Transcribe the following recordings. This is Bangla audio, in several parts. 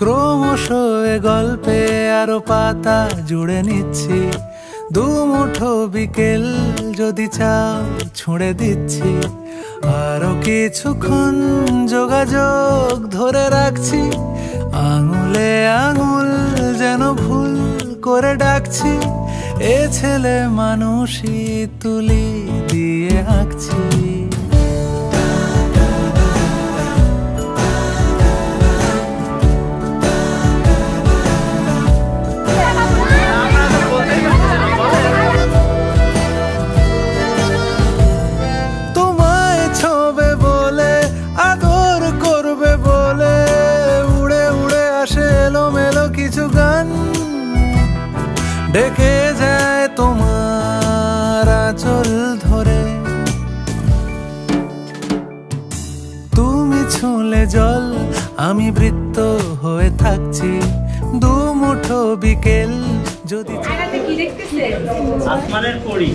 ক্রমশ এ গল্পে আরো পাতা জুড়ে নিচ্ছি, দুমুঠো বিকেল যদি চাও ছুঁড়ে দিচ্ছি। আরো কিছুক্ষণ যোগাযোগ ধরে রাখছি, আঙুলে আঙুল যেন ভুল করে ডাকছি। এ ছেলে মানুষই তুলি দিয়ে আঁকছি। তোমায় ছোবে বলে, আদর করবে বলে, উড়ে উড়ে আসে এলোমেলো কিছু গান, ডেকে যায় তোমার আঁচল ধরে। তুমি ছুঁলে জল, আমি বৃত্ত হয়ে থাকছি, দুমুঠো বিকেল যদি। কি দেখতেছে? আসমানের পরী।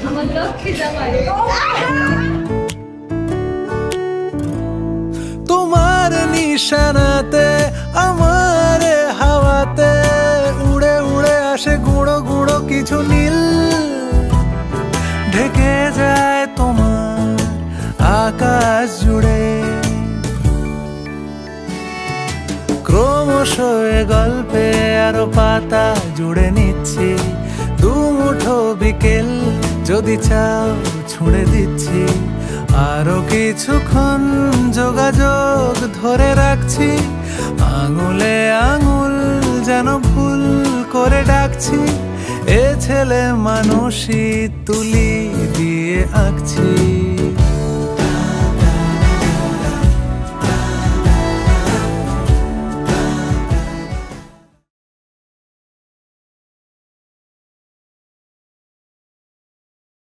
আমার লক্ষ্মী জামাই। তোমার নিশানাতে আমার হাওয়াতে উড়ে উড়ে আসে গুঁড়ো গুঁড়ো কিছু নীল, ঢেকে যায় তোমার আকাশ জুড়ে। ক্রমশ এ গল্পে আরো পাতা জুড়ে নিচ্ছি, দুমুঠো বিকেল যদি চাও ছুঁড়ে দিচ্ছি। আরো কিছুক্ষণ যোগাযোগ ধরে রাখছি, আঙুলে আঙুল যেন ভুল করে ডাকছি। এ ছেলে মানুষই তুলি দিয়ে আঁকছি।